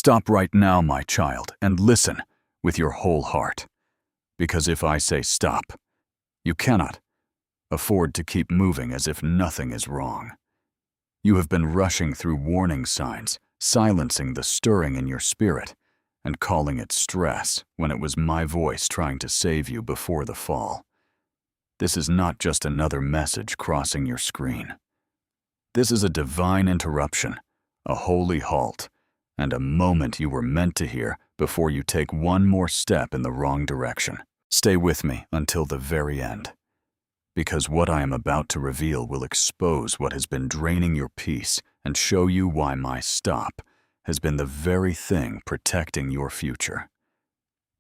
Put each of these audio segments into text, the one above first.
Stop right now, my child, and listen with your whole heart. Because if I say stop, you cannot afford to keep moving as if nothing is wrong. You have been rushing through warning signs, silencing the stirring in your spirit, and calling it stress when it was my voice trying to save you before the fall. This is not just another message crossing your screen. This is a divine interruption, a holy halt, and a moment you were meant to hear before you take one more step in the wrong direction. Stay with me until the very end, because what I am about to reveal will expose what has been draining your peace and show you why my stop has been the very thing protecting your future.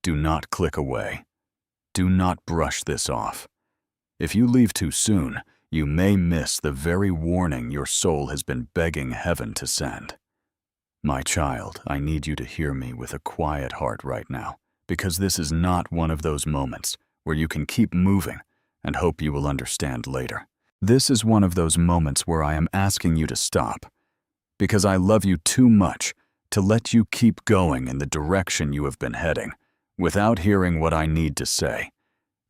Do not click away. Do not brush this off. If you leave too soon, you may miss the very warning your soul has been begging heaven to send. My child, I need you to hear me with a quiet heart right now, because this is not one of those moments where you can keep moving and hope you will understand later. This is one of those moments where I am asking you to stop, because I love you too much to let you keep going in the direction you have been heading without hearing what I need to say.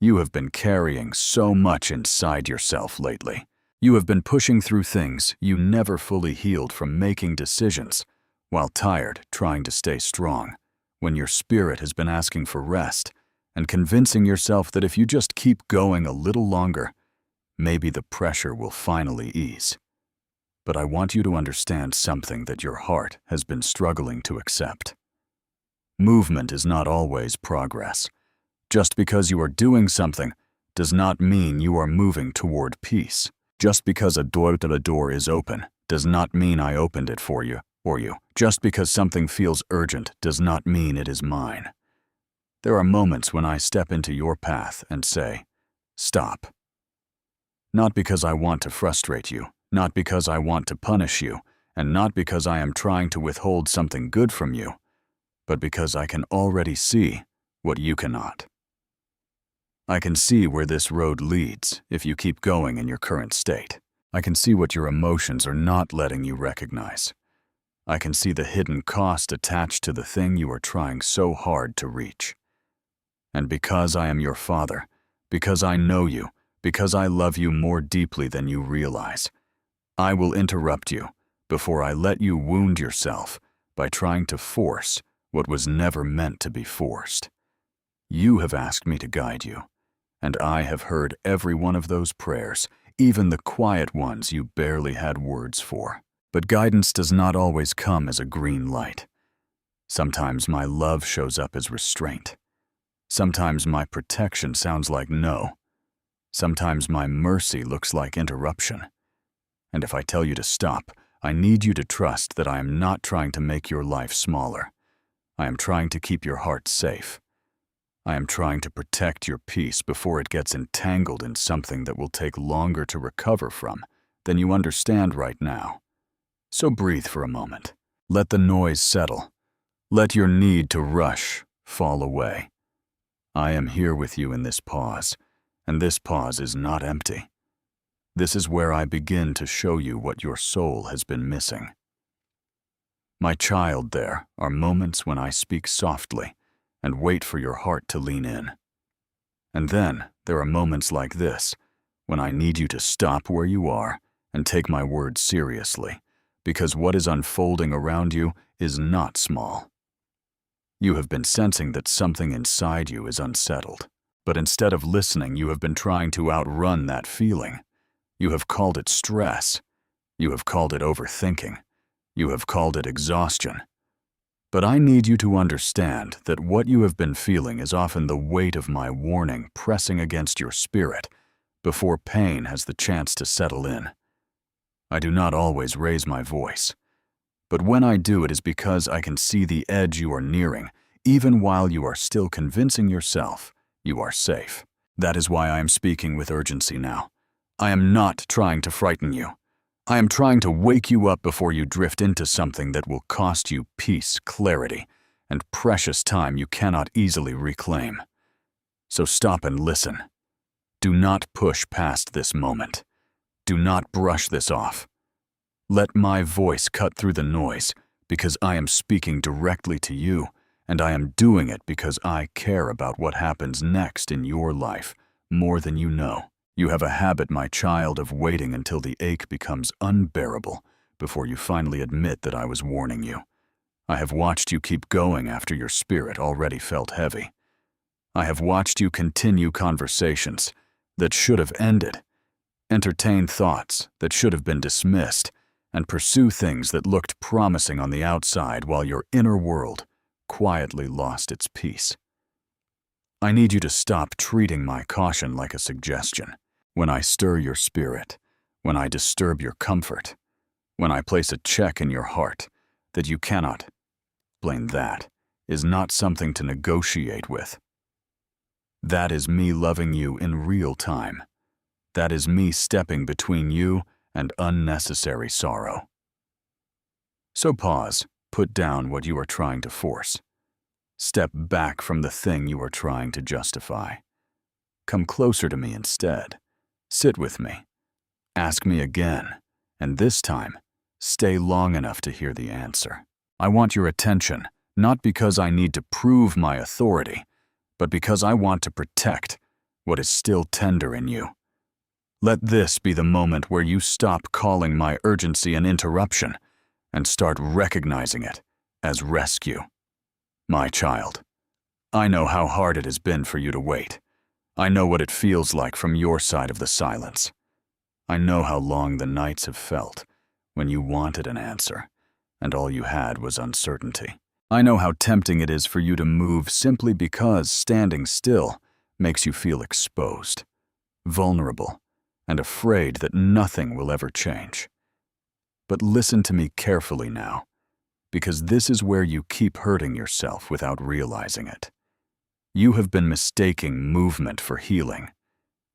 You have been carrying so much inside yourself lately. You have been pushing through things you never fully healed from, making decisions while tired, trying to stay strong, when your spirit has been asking for rest and convincing yourself that if you just keep going a little longer, maybe the pressure will finally ease. But I want you to understand something that your heart has been struggling to accept. Movement is not always progress. Just because you are doing something does not mean you are moving toward peace. Just because a door is open does not mean I opened it for you or you. Just because something feels urgent does not mean it is mine. There are moments when I step into your path and say, stop. Not because I want to frustrate you, not because I want to punish you, and not because I am trying to withhold something good from you, but because I can already see what you cannot. I can see where this road leads if you keep going in your current state. I can see what your emotions are not letting you recognize. I can see the hidden cost attached to the thing you are trying so hard to reach. And because I am your father, because I know you, because I love you more deeply than you realize, I will interrupt you before I let you wound yourself by trying to force what was never meant to be forced. You have asked me to guide you, and I have heard every one of those prayers, even the quiet ones you barely had words for. But guidance does not always come as a green light. Sometimes my love shows up as restraint. Sometimes my protection sounds like no. Sometimes my mercy looks like interruption. And if I tell you to stop, I need you to trust that I am not trying to make your life smaller. I am trying to keep your heart safe. I am trying to protect your peace before it gets entangled in something that will take longer to recover from than you understand right now. So breathe for a moment. Let the noise settle. Let your need to rush fall away. I am here with you in this pause, and this pause is not empty. This is where I begin to show you what your soul has been missing. My child, there are moments when I speak softly and wait for your heart to lean in. And then there are moments like this, when I need you to stop where you are and take my words seriously, because what is unfolding around you is not small. You have been sensing that something inside you is unsettled, but instead of listening, you have been trying to outrun that feeling. You have called it stress. You have called it overthinking. You have called it exhaustion. But I need you to understand that what you have been feeling is often the weight of my warning pressing against your spirit before pain has the chance to settle in. I do not always raise my voice, but when I do, it is because I can see the edge you are nearing, even while you are still convincing yourself you are safe. That is why I am speaking with urgency now. I am not trying to frighten you. I am trying to wake you up before you drift into something that will cost you peace, clarity, and precious time you cannot easily reclaim. So stop and listen. Do not push past this moment. Do not brush this off. Let my voice cut through the noise, because I am speaking directly to you, and I am doing it because I care about what happens next in your life more than you know. You have a habit, my child, of waiting until the ache becomes unbearable before you finally admit that I was warning you. I have watched you keep going after your spirit already felt heavy. I have watched you continue conversations that should have ended, entertain thoughts that should have been dismissed, and pursue things that looked promising on the outside while your inner world quietly lost its peace. I need you to stop treating my caution like a suggestion. When I stir your spirit, when I disturb your comfort, when I place a check in your heart that you cannot explain, that is not something to negotiate with. That is me loving you in real time. That is me stepping between you and unnecessary sorrow. So pause, put down what you are trying to force. Step back from the thing you are trying to justify. Come closer to me instead. Sit with me. Ask me again, and this time, stay long enough to hear the answer. I want your attention, not because I need to prove my authority, but because I want to protect what is still tender in you. Let this be the moment where you stop calling my urgency an interruption and start recognizing it as rescue. My child, I know how hard it has been for you to wait. I know what it feels like from your side of the silence. I know how long the nights have felt when you wanted an answer and all you had was uncertainty. I know how tempting it is for you to move simply because standing still makes you feel exposed, vulnerable, and afraid that nothing will ever change. But listen to me carefully now, because this is where you keep hurting yourself without realizing it. You have been mistaking movement for healing.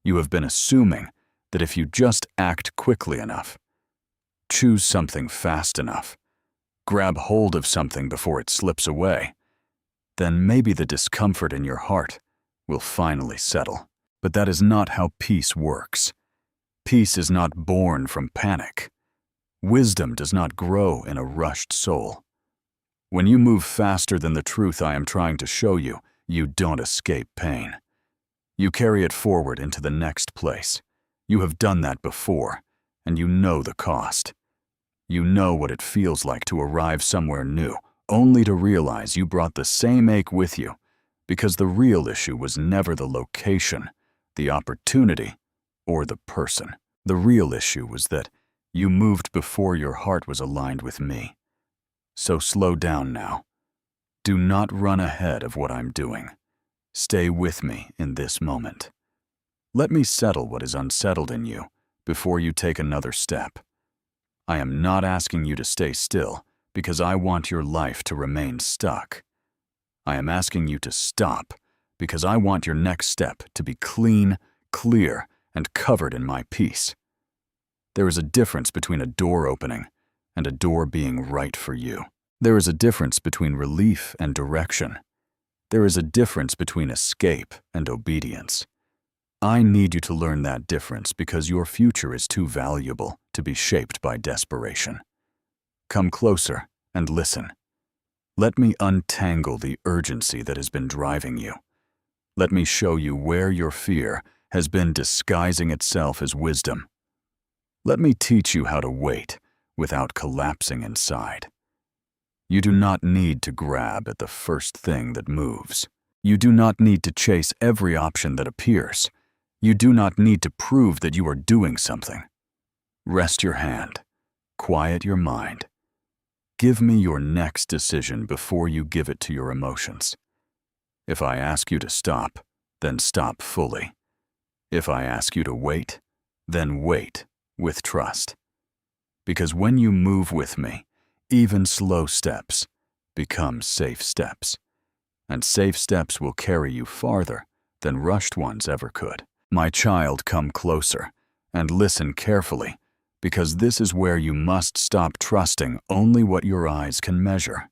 You have been assuming that if you just act quickly enough, choose something fast enough, grab hold of something before it slips away, then maybe the discomfort in your heart will finally settle. But that is not how peace works. Peace is not born from panic. Wisdom does not grow in a rushed soul. When you move faster than the truth I am trying to show you, you don't escape pain. You carry it forward into the next place. You have done that before, and you know the cost. You know what it feels like to arrive somewhere new, only to realize you brought the same ache with you, because the real issue was never the location, the opportunity, or the person. The real issue was that you moved before your heart was aligned with me. So slow down now. Do not run ahead of what I'm doing. Stay with me in this moment. Let me settle what is unsettled in you before you take another step. I am not asking you to stay still because I want your life to remain stuck. I am asking you to stop because I want your next step to be clean, clear, and covered in my peace. There is a difference between a door opening and a door being right for you. There is a difference between relief and direction. There is a difference between escape and obedience. I need you to learn that difference because your future is too valuable to be shaped by desperation. Come closer and listen. Let me untangle the urgency that has been driving you. Let me show you where your fear has been disguising itself as wisdom. Let me teach you how to wait without collapsing inside. You do not need to grab at the first thing that moves. You do not need to chase every option that appears. You do not need to prove that you are doing something. Rest your hand. Quiet your mind. Give me your next decision before you give it to your emotions. If I ask you to stop, then stop fully. If I ask you to wait, then wait with trust. Because when you move with me, even slow steps become safe steps. And safe steps will carry you farther than rushed ones ever could. My child, come closer and listen carefully, because this is where you must stop trusting only what your eyes can measure.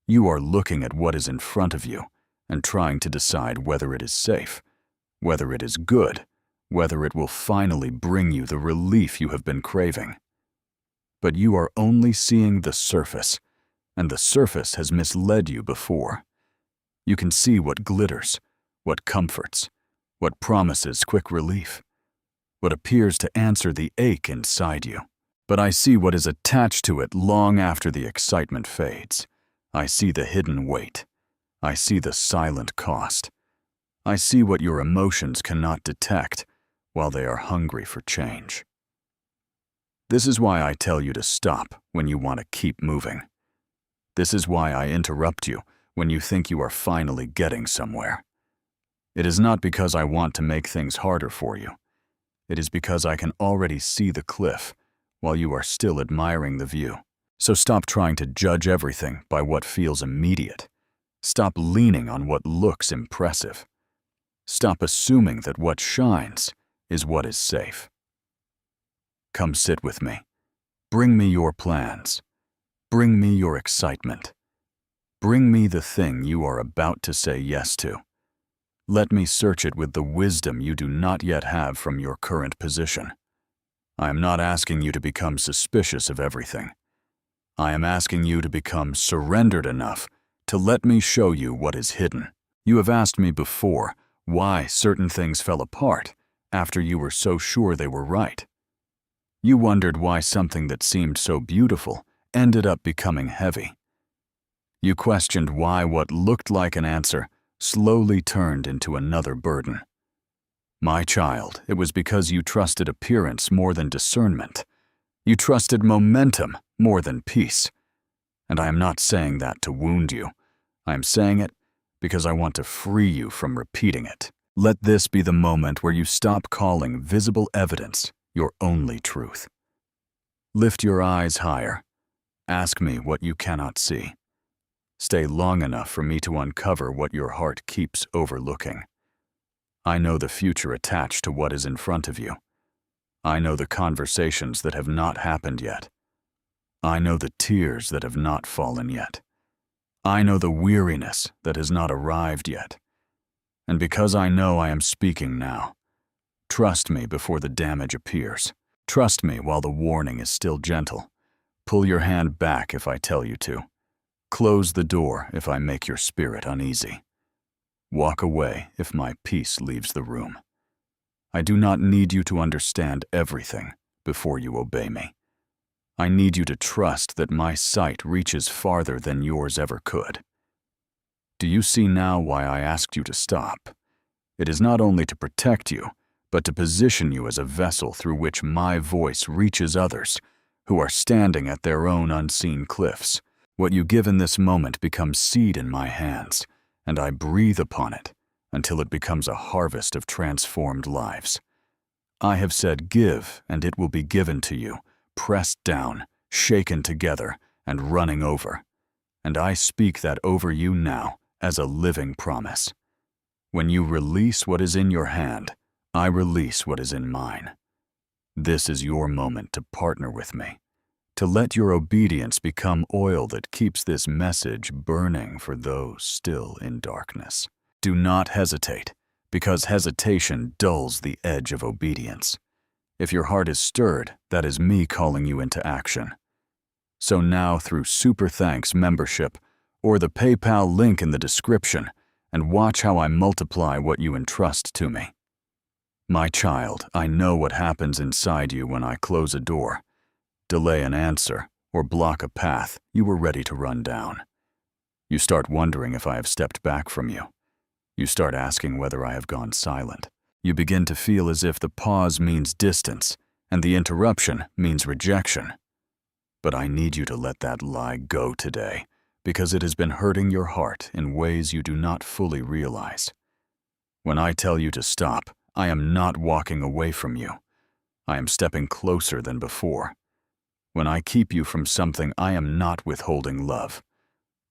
You are looking at what is in front of you and trying to decide whether it is safe, whether it is good, whether it will finally bring you the relief you have been craving. But you are only seeing the surface and the surface has misled you before. You can see what glitters, what comforts, what promises quick relief, what appears to answer the ache inside you. But I see what is attached to it long after the excitement fades. I see the hidden weight. I see the silent cost. I see what your emotions cannot detect while they are hungry for change. This is why I tell you to stop when you want to keep moving. This is why I interrupt you when you think you are finally getting somewhere. It is not because I want to make things harder for you. It is because I can already see the cliff while you are still admiring the view. So stop trying to judge everything by what feels immediate. Stop leaning on what looks impressive. Stop assuming that what shines is what is safe. Come sit with me. Bring me your plans. Bring me your excitement. Bring me the thing you are about to say yes to. Let me search it with the wisdom you do not yet have from your current position. I am not asking you to become suspicious of everything. I am asking you to become surrendered enough to let me show you what is hidden. You have asked me before why certain things fell apart after you were so sure they were right. You wondered why something that seemed so beautiful ended up becoming heavy. You questioned why what looked like an answer slowly turned into another burden. My child, it was because you trusted appearance more than discernment. You trusted momentum more than peace. And I am not saying that to wound you. I am saying it because I want to free you from repeating it. Let this be the moment where you stop calling visible evidence your only truth. Lift your eyes higher. Ask me what you cannot see. Stay long enough for me to uncover what your heart keeps overlooking. I know the future attached to what is in front of you. I know the conversations that have not happened yet. I know the tears that have not fallen yet. I know the weariness that has not arrived yet. And because I know I am speaking now, trust me before the damage appears. Trust me while the warning is still gentle. Pull your hand back if I tell you to. Close the door if I make your spirit uneasy. Walk away if my peace leaves the room. I do not need you to understand everything before you obey me. I need you to trust that my sight reaches farther than yours ever could. Do you see now why I asked you to stop? It is not only to protect you, but to position you as a vessel through which my voice reaches others who are standing at their own unseen cliffs. What you give in this moment becomes seed in my hands, and I breathe upon it until it becomes a harvest of transformed lives. I have said, give, and it will be given to you, pressed down, shaken together, and running over. And I speak that over you now as a living promise. When you release what is in your hand, I release what is in mine. This is your moment to partner with me, to let your obedience become oil that keeps this message burning for those still in darkness. Do not hesitate, because hesitation dulls the edge of obedience. If your heart is stirred, that is me calling you into action. So now through Super Thanks membership or the PayPal link in the description, and watch how I multiply what you entrust to me. My child, I know what happens inside you when I close a door, delay an answer, or block a path you were ready to run down. You start wondering if I have stepped back from you. You start asking whether I have gone silent. You begin to feel as if the pause means distance and the interruption means rejection. But I need you to let that lie go today, because it has been hurting your heart in ways you do not fully realize. When I tell you to stop, I am not walking away from you. I am stepping closer than before. When I keep you from something, I am not withholding love.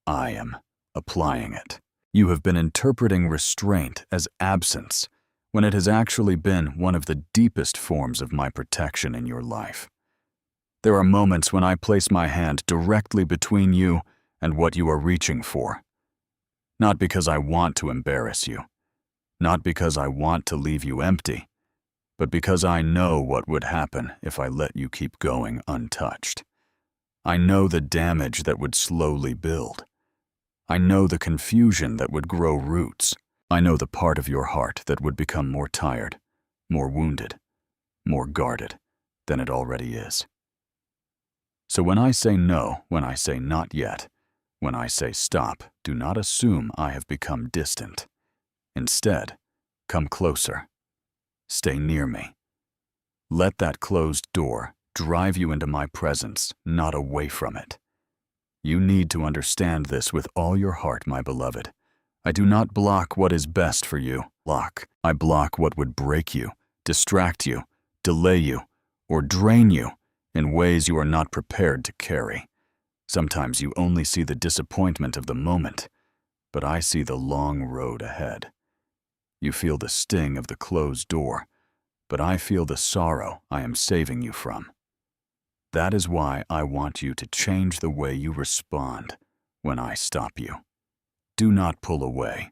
I am applying it. You have been interpreting restraint as absence, when it has actually been one of the deepest forms of my protection in your life. There are moments when I place my hand directly between you and what you are reaching for. Not because I want to embarrass you, not because I want to leave you empty, but because I know what would happen if I let you keep going untouched. I know the damage that would slowly build. I know the confusion that would grow roots. I know the part of your heart that would become more tired, more wounded, more guarded than it already is. So when I say no, when I say not yet, when I say stop, do not assume I have become distant. Instead, come closer. Stay near me. Let that closed door drive you into my presence, not away from it. You need to understand this with all your heart, my beloved. I do not block what is best for you. I block what would break you, distract you, delay you, or drain you in ways you are not prepared to carry. Sometimes you only see the disappointment of the moment, but I see the long road ahead. You feel the sting of the closed door, but I feel the sorrow I am saving you from. That is why I want you to change the way you respond when I stop you. Do not pull away.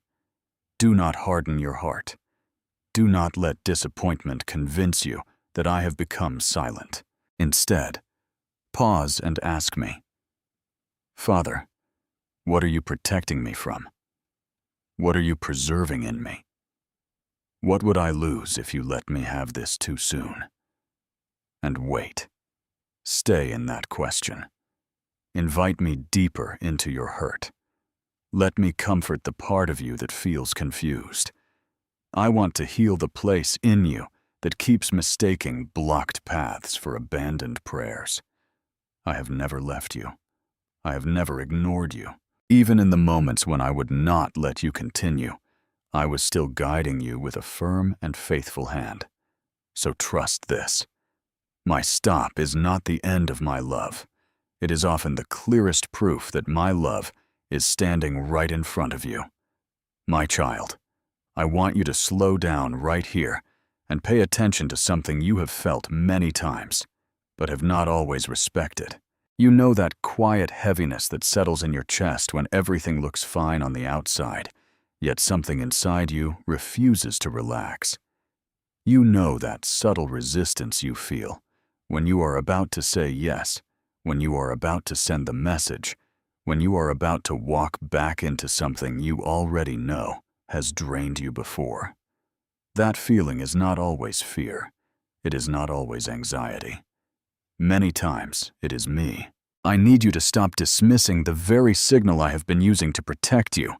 Do not harden your heart. Do not let disappointment convince you that I have become silent. Instead, pause and ask me, Father, what are you protecting me from? What are you preserving in me? What would I lose if you let me have this too soon? And wait. Stay in that question. Invite me deeper into your hurt. Let me comfort the part of you that feels confused. I want to heal the place in you that keeps mistaking blocked paths for abandoned prayers. I have never left you. I have never ignored you. Even in the moments when I would not let you continue, I was still guiding you with a firm and faithful hand. So trust this. My stop is not the end of my love. It is often the clearest proof that my love is standing right in front of you. My child, I want you to slow down right here and pay attention to something you have felt many times, but have not always respected. You know that quiet heaviness that settles in your chest when everything looks fine on the outside, yet something inside you refuses to relax. You know that subtle resistance you feel when you are about to say yes, when you are about to send the message, when you are about to walk back into something you already know has drained you before. That feeling is not always fear. It is not always anxiety. Many times, it is me. I need you to stop dismissing the very signal I have been using to protect you.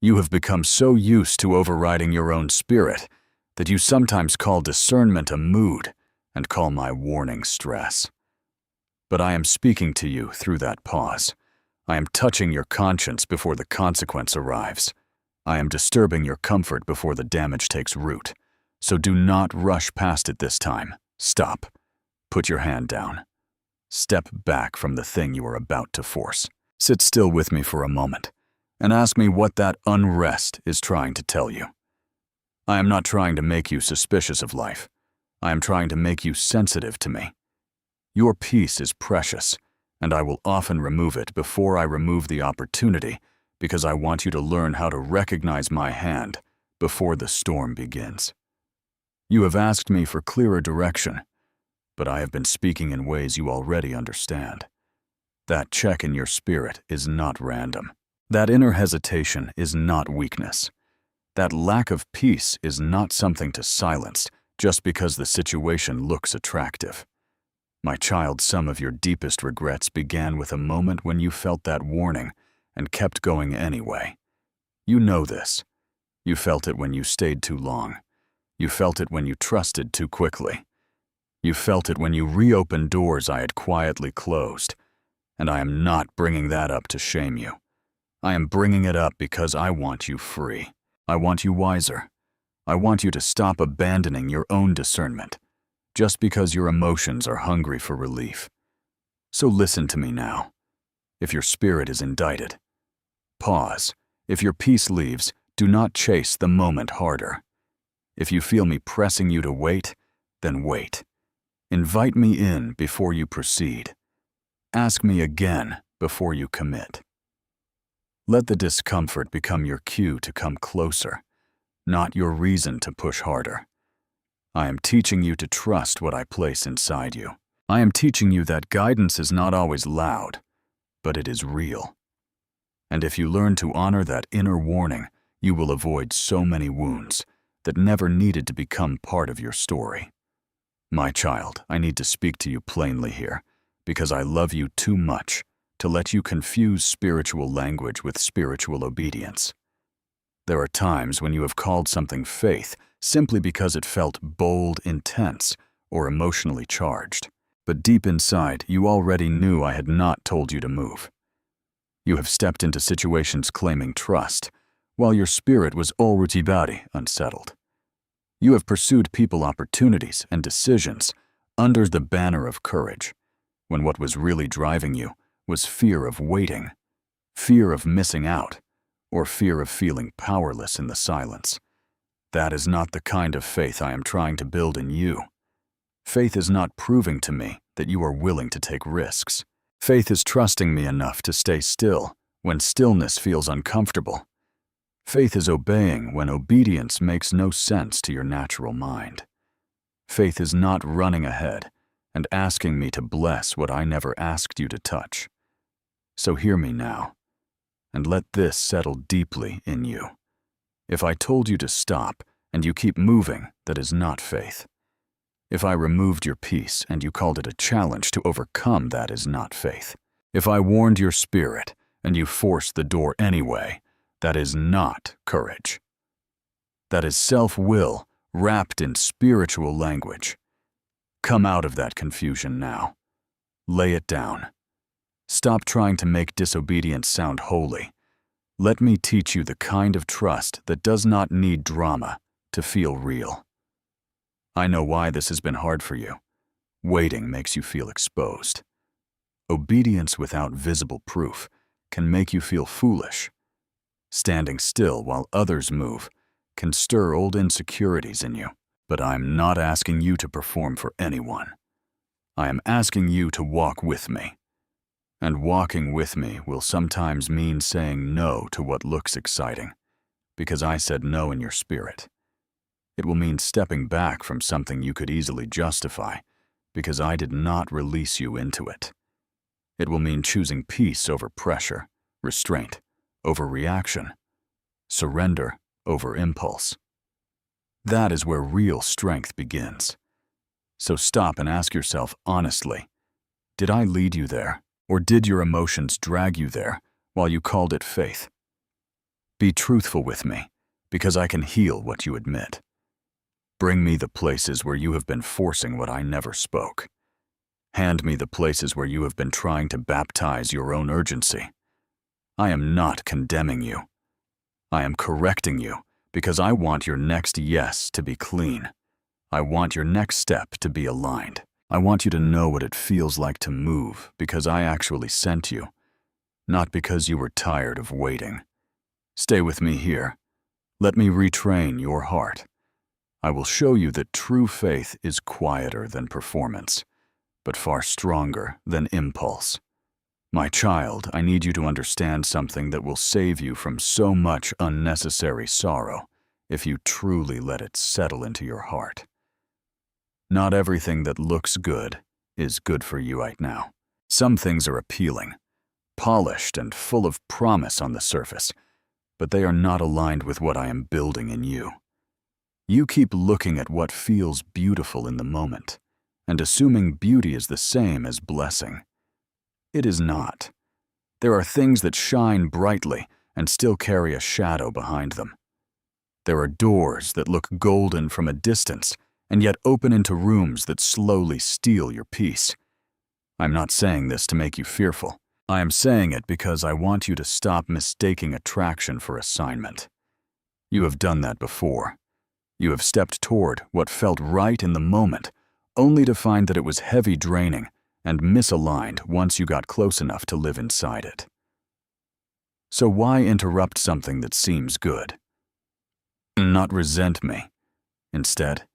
You have become so used to overriding your own spirit that you sometimes call discernment a mood and call my warning stress. But I am speaking to you through that pause. I am touching your conscience before the consequence arrives. I am disturbing your comfort before the damage takes root. So do not rush past it this time. Stop. Put your hand down. Step back from the thing you are about to force. Sit still with me for a moment and ask me what that unrest is trying to tell you. I am not trying to make you suspicious of life. I am trying to make you sensitive to me. Your peace is precious, and I will often remove it before I remove the opportunity because I want you to learn how to recognize my hand before the storm begins. You have asked me for clearer direction, but I have been speaking in ways you already understand. That check in your spirit is not random. That inner hesitation is not weakness. That lack of peace is not something to silence just because the situation looks attractive. My child, some of your deepest regrets began with a moment when you felt that warning and kept going anyway. You know this. You felt it when you stayed too long. You felt it when you trusted too quickly. You felt it when you reopened doors I had quietly closed. And I am not bringing that up to shame you. I am bringing it up because I want you free. I want you wiser. I want you to stop abandoning your own discernment just because your emotions are hungry for relief. So listen to me now. If your spirit is indicted, pause. If your peace leaves, do not chase the moment harder. If you feel me pressing you to wait, then wait. Invite me in before you proceed. Ask me again before you commit. Let the discomfort become your cue to come closer, not your reason to push harder. I am teaching you to trust what I place inside you. I am teaching you that guidance is not always loud, but it is real. And if you learn to honor that inner warning, you will avoid so many wounds that never needed to become part of your story. My child, I need to speak to you plainly here, because I love you too much to let you confuse spiritual language with spiritual obedience. There are times when you have called something faith simply because it felt bold, intense, or emotionally charged. But deep inside, you already knew I had not told you to move. You have stepped into situations claiming trust, while your spirit was already unsettled. You have pursued people opportunities and decisions under the banner of courage, when what was really driving you was fear of waiting, fear of missing out, or fear of feeling powerless in the silence. That is not the kind of faith I am trying to build in you. Faith is not proving to me that you are willing to take risks. Faith is trusting me enough to stay still when stillness feels uncomfortable. Faith is obeying when obedience makes no sense to your natural mind. Faith is not running ahead and asking me to bless what I never asked you to touch. So hear me now, and let this settle deeply in you. If I told you to stop and you keep moving, that is not faith. If I removed your peace and you called it a challenge to overcome, that is not faith. If I warned your spirit and you forced the door anyway, that is not courage. That is self-will wrapped in spiritual language. Come out of that confusion now. Lay it down. Stop trying to make disobedience sound holy. Let me teach you the kind of trust that does not need drama to feel real. I know why this has been hard for you. Waiting makes you feel exposed. Obedience without visible proof can make you feel foolish. Standing still while others move can stir old insecurities in you. But I'm not asking you to perform for anyone. I am asking you to walk with me. And walking with me will sometimes mean saying no to what looks exciting, because I said no in your spirit. It will mean stepping back from something you could easily justify, because I did not release you into it. It will mean choosing peace over pressure, restraint over reaction, surrender over impulse. That is where real strength begins. So stop and ask yourself honestly, did I lead you there, or did your emotions drag you there while you called it faith? Be truthful with me, because I can heal what you admit. Bring me the places where you have been forcing what I never spoke. Hand me the places where you have been trying to baptize your own urgency. I am not condemning you. I am correcting you because I want your next yes to be clean. I want your next step to be aligned. I want you to know what it feels like to move because I actually sent you, not because you were tired of waiting. Stay with me here. Let me retrain your heart. I will show you that true faith is quieter than performance, but far stronger than impulse. My child, I need you to understand something that will save you from so much unnecessary sorrow if you truly let it settle into your heart. Not everything that looks good is good for you right now. Some things are appealing, polished and full of promise on the surface, but they are not aligned with what I am building in you. You keep looking at what feels beautiful in the moment and assuming beauty is the same as blessing. It is not. There are things that shine brightly and still carry a shadow behind them. There are doors that look golden from a distance and yet open into rooms that slowly steal your peace. I'm not saying this to make you fearful. I am saying it because I want you to stop mistaking attraction for assignment. You have done that before. You have stepped toward what felt right in the moment, only to find that it was heavy draining and misaligned once you got close enough to live inside it. So why interrupt something that seems good? Not resent me. Instead,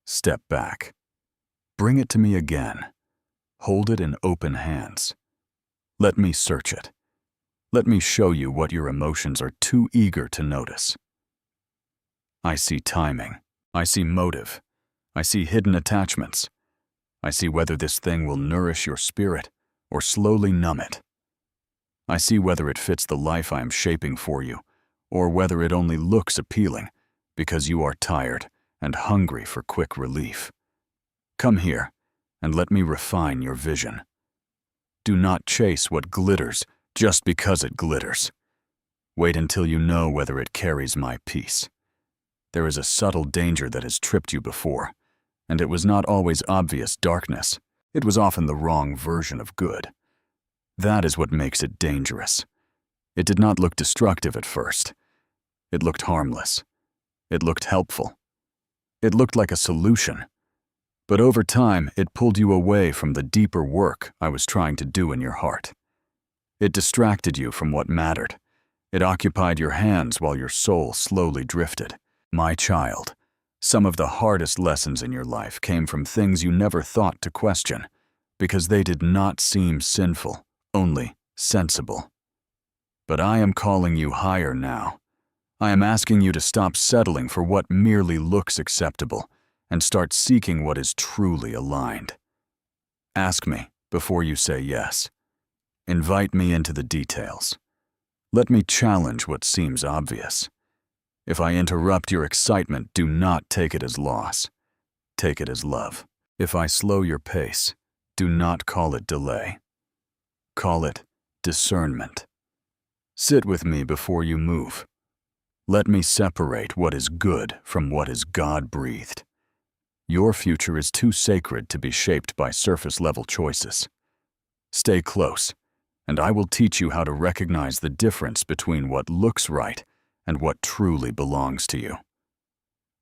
step back. Bring it to me again. Hold it in open hands. Let me search it. Let me show you what your emotions are too eager to notice. I see timing. I see motive. I see hidden attachments. I see whether this thing will nourish your spirit or slowly numb it. I see whether it fits the life I am shaping for you, or whether it only looks appealing because you are tired and hungry for quick relief. Come here and let me refine your vision. Do not chase what glitters just because it glitters. Wait until you know whether it carries my peace. There is a subtle danger that has tripped you before, and it was not always obvious darkness. It was often the wrong version of good. That is what makes it dangerous. It did not look destructive at first. It looked harmless. It looked helpful. It looked like a solution. But over time, it pulled you away from the deeper work I was trying to do in your heart. It distracted you from what mattered. It occupied your hands while your soul slowly drifted. My child, some of the hardest lessons in your life came from things you never thought to question, because they did not seem sinful, only sensible. But I am calling you higher now. I am asking you to stop settling for what merely looks acceptable and start seeking what is truly aligned. Ask me before you say yes. Invite me into the details. Let me challenge what seems obvious. If I interrupt your excitement, do not take it as loss. Take it as love. If I slow your pace, do not call it delay. Call it discernment. Sit with me before you move. Let me separate what is good from what is God-breathed. Your future is too sacred to be shaped by surface-level choices. Stay close, and I will teach you how to recognize the difference between what looks right and what truly belongs to you.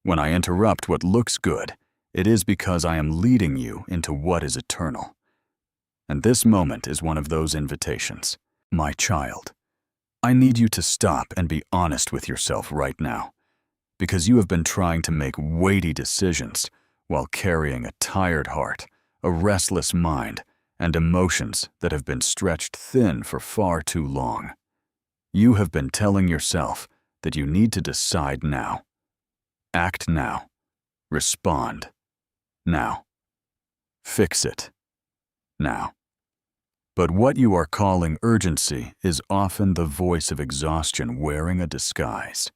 When I interrupt what looks good, it is because I am leading you into what is eternal. And this moment is one of those invitations. My child, I need you to stop and be honest with yourself right now, because you have been trying to make weighty decisions while carrying a tired heart, a restless mind, and emotions that have been stretched thin for far too long. You have been telling yourself that you need to decide now. Act now. Respond now. Fix it now. But what you are calling urgency is often the voice of exhaustion wearing a disguise.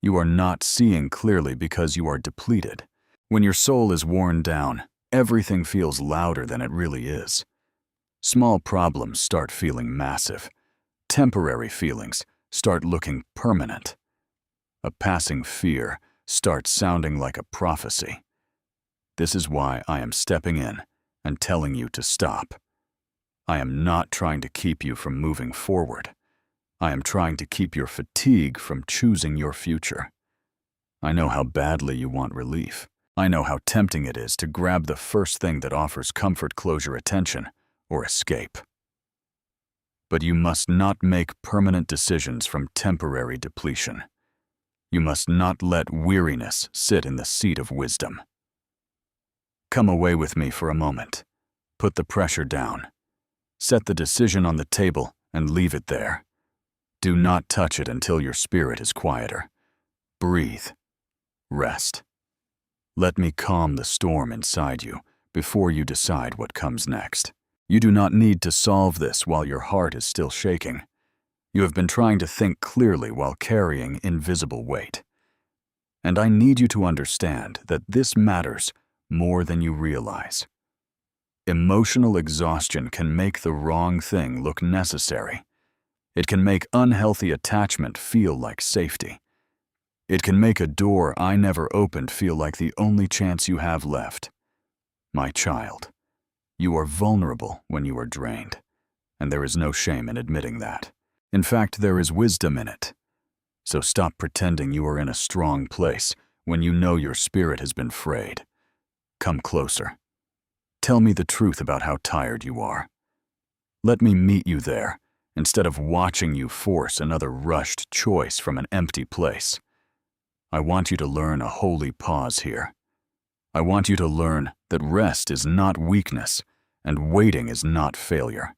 You are not seeing clearly because you are depleted. When your soul is worn down, everything feels louder than it really is. Small problems start feeling massive. Temporary feelings start looking permanent. A passing fear starts sounding like a prophecy. This is why I am stepping in and telling you to stop. I am not trying to keep you from moving forward. I am trying to keep your fatigue from choosing your future. I know how badly you want relief. I know how tempting it is to grab the first thing that offers comfort, closure, attention, or escape. But you must not make permanent decisions from temporary depletion. You must not let weariness sit in the seat of wisdom. Come away with me for a moment. Put the pressure down. Set the decision on the table and leave it there. Do not touch it until your spirit is quieter. Breathe. Rest. Let me calm the storm inside you before you decide what comes next. You do not need to solve this while your heart is still shaking. You have been trying to think clearly while carrying invisible weight. And I need you to understand that this matters more than you realize. Emotional exhaustion can make the wrong thing look necessary. It can make unhealthy attachment feel like safety. It can make a door I never opened feel like the only chance you have left. My child, you are vulnerable when you are drained, and there is no shame in admitting that. In fact, there is wisdom in it. So stop pretending you are in a strong place when you know your spirit has been frayed. Come closer. Tell me the truth about how tired you are. Let me meet you there, instead of watching you force another rushed choice from an empty place. I want you to learn a holy pause here. I want you to learn that rest is not weakness, and waiting is not failure.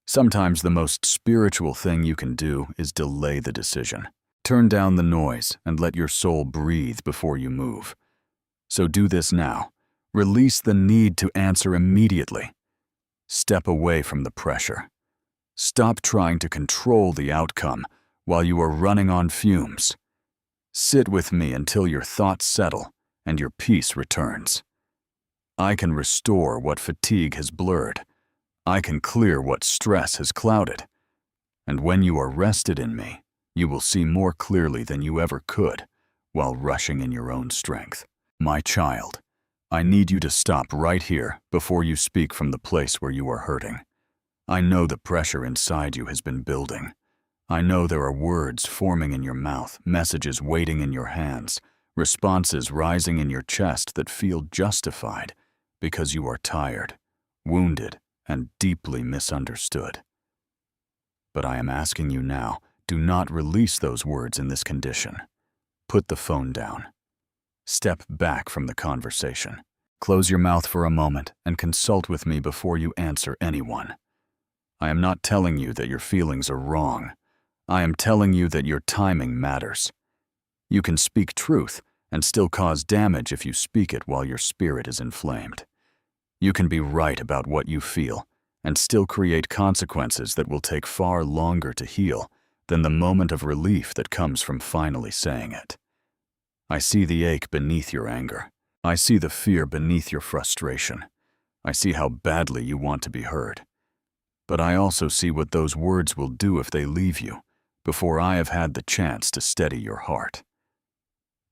Sometimes the most spiritual thing you can do is delay the decision. Turn down the noise and let your soul breathe before you move. So do this now, Release the need to answer immediately. Step away from the pressure. Stop trying to control the outcome while you are running on fumes. Sit with me until your thoughts settle and your peace returns. I can restore what fatigue has blurred. I can clear what stress has clouded. And when you are rested in me, you will see more clearly than you ever could while rushing in your own strength. My child, I need you to stop right here before you speak from the place where you are hurting. I know the pressure inside you has been building. I know there are words forming in your mouth, messages waiting in your hands, responses rising in your chest that feel justified because you are tired, wounded, and deeply misunderstood. But I am asking you now, do not release those words in this condition. Put the phone down. Step back from the conversation. Close your mouth for a moment and consult with me before you answer anyone. I am not telling you that your feelings are wrong. I am telling you that your timing matters. You can speak truth and still cause damage if you speak it while your spirit is inflamed. You can be right about what you feel and still create consequences that will take far longer to heal than the moment of relief that comes from finally saying it. I see the ache beneath your anger. I see the fear beneath your frustration. I see how badly you want to be heard. But I also see what those words will do if they leave you before I have had the chance to steady your heart.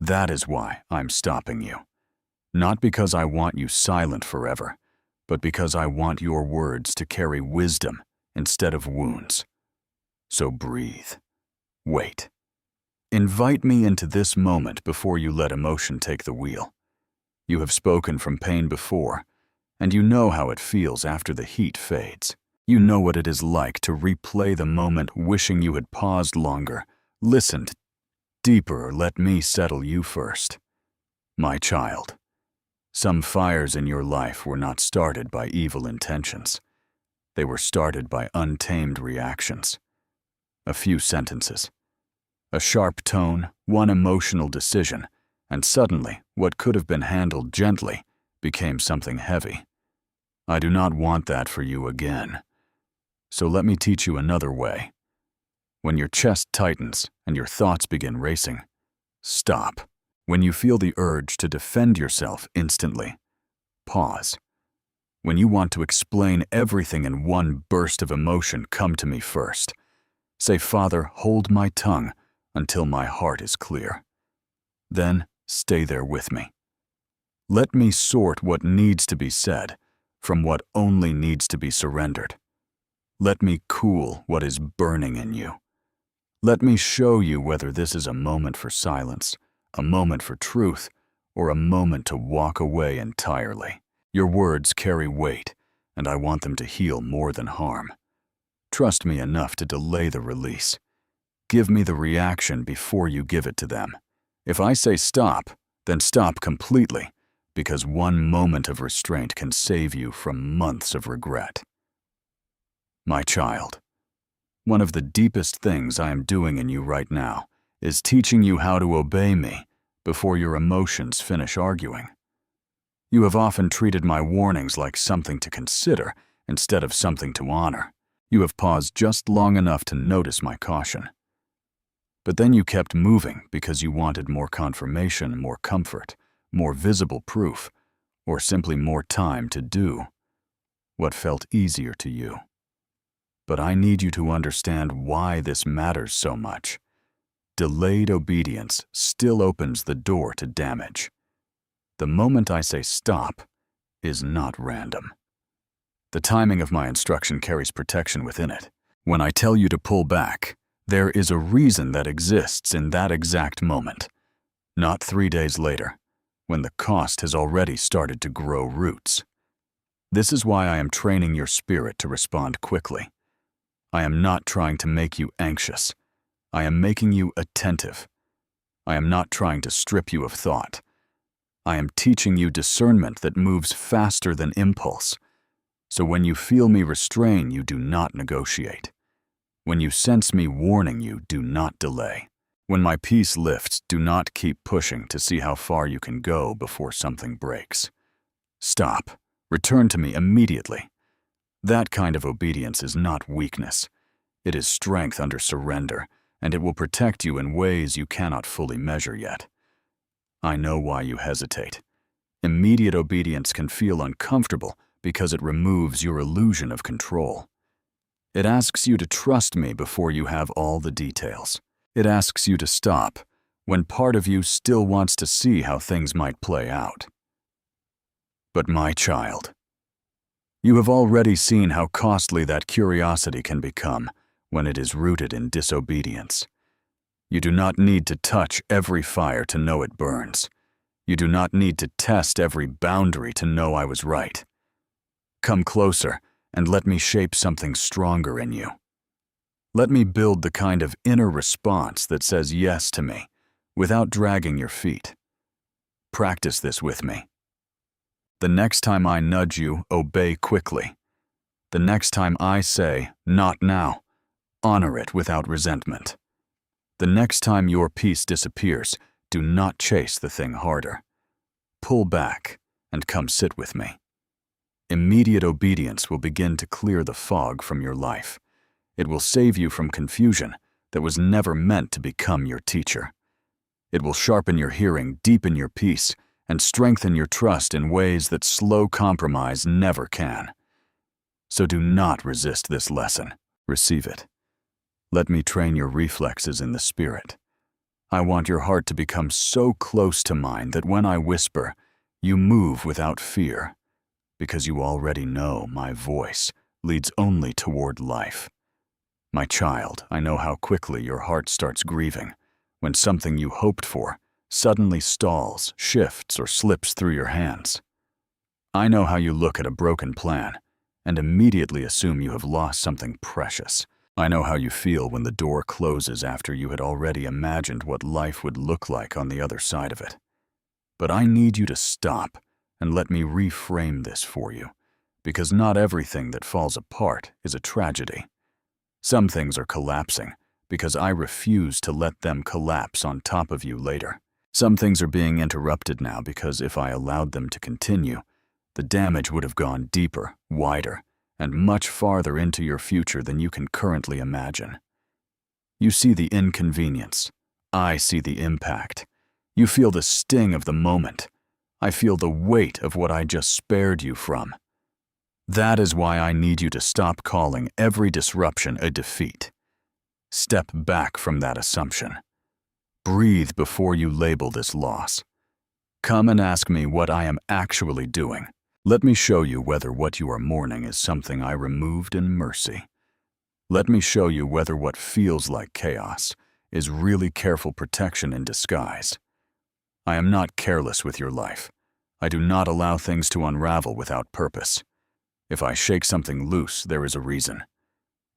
That is why I'm stopping you. Not because I want you silent forever, but because I want your words to carry wisdom instead of wounds. So breathe. Wait. Invite me into this moment before you let emotion take the wheel. You have spoken from pain before, and you know how it feels after the heat fades. You know what it is like to replay the moment wishing you had paused longer, listened deeper, or let me settle you first. My child, some fires in your life were not started by evil intentions. They were started by untamed reactions. A few sentences, a sharp tone, one emotional decision, and suddenly what could have been handled gently became something heavy. I do not want that for you again. So let me teach you another way. When your chest tightens and your thoughts begin racing, stop. When you feel the urge to defend yourself instantly, pause. When you want to explain everything in one burst of emotion, come to me first. Say, Father, hold my tongue until my heart is clear. Then stay there with me. Let me sort what needs to be said from what only needs to be surrendered. Let me cool what is burning in you. Let me show you whether this is a moment for silence, a moment for truth, or a moment to walk away entirely. Your words carry weight, and I want them to heal more than harm. Trust me enough to delay the release. Give me the reaction before you give it to them. If I say stop, then stop completely, because one moment of restraint can save you from months of regret. My child, one of the deepest things I am doing in you right now is teaching you how to obey me before your emotions finish arguing. You have often treated my warnings like something to consider instead of something to honor. You have paused just long enough to notice my caution. But then you kept moving because you wanted more confirmation, more comfort, more visible proof, or simply more time to do what felt easier to you. But I need you to understand why this matters so much. Delayed obedience still opens the door to damage. The moment I say stop is not random. The timing of my instruction carries protection within it. When I tell you to pull back, there is a reason that exists in that exact moment, not 3 days later, when the cost has already started to grow roots. This is why I am training your spirit to respond quickly. I am not trying to make you anxious. I am making you attentive. I am not trying to strip you of thought. I am teaching you discernment that moves faster than impulse. So when you feel me restrain, you do not negotiate. When you sense me warning you, do not delay. When my peace lifts, do not keep pushing to see how far you can go before something breaks. Stop. Return to me immediately. That kind of obedience is not weakness. It is strength under surrender, and it will protect you in ways you cannot fully measure yet. I know why you hesitate. Immediate obedience can feel uncomfortable because it removes your illusion of control. It asks you to trust me before you have all the details. It asks you to stop when part of you still wants to see how things might play out. But my child, you have already seen how costly that curiosity can become when it is rooted in disobedience. You do not need to touch every fire to know it burns. You do not need to test every boundary to know I was right. Come closer and let me shape something stronger in you. Let me build the kind of inner response that says yes to me without dragging your feet. Practice this with me. The next time I nudge you, obey quickly. The next time I say, not now, honor it without resentment. The next time your peace disappears, do not chase the thing harder. Pull back and come sit with me. Immediate obedience will begin to clear the fog from your life. It will save you from confusion that was never meant to become your teacher. It will sharpen your hearing, deepen your peace, and strengthen your trust in ways that slow compromise never can. So do not resist this lesson. Receive it. Let me train your reflexes in the spirit. I want your heart to become so close to mine that when I whisper, you move without fear, because you already know my voice leads only toward life. My child, I know how quickly your heart starts grieving when something you hoped for suddenly stalls, shifts, or slips through your hands. I know how you look at a broken plan and immediately assume you have lost something precious. I know how you feel when the door closes after you had already imagined what life would look like on the other side of it. But I need you to stop and let me reframe this for you, because not everything that falls apart is a tragedy. Some things are collapsing because I refuse to let them collapse on top of you later. Some things are being interrupted now because if I allowed them to continue, the damage would have gone deeper, wider, and much farther into your future than you can currently imagine. You see the inconvenience. I see the impact. You feel the sting of the moment. I feel the weight of what I just spared you from. That is why I need you to stop calling every disruption a defeat. Step back from that assumption. Breathe before you label this loss. Come and ask me what I am actually doing. Let me show you whether what you are mourning is something I removed in mercy. Let me show you whether what feels like chaos is really careful protection in disguise. I am not careless with your life. I do not allow things to unravel without purpose. If I shake something loose, there is a reason.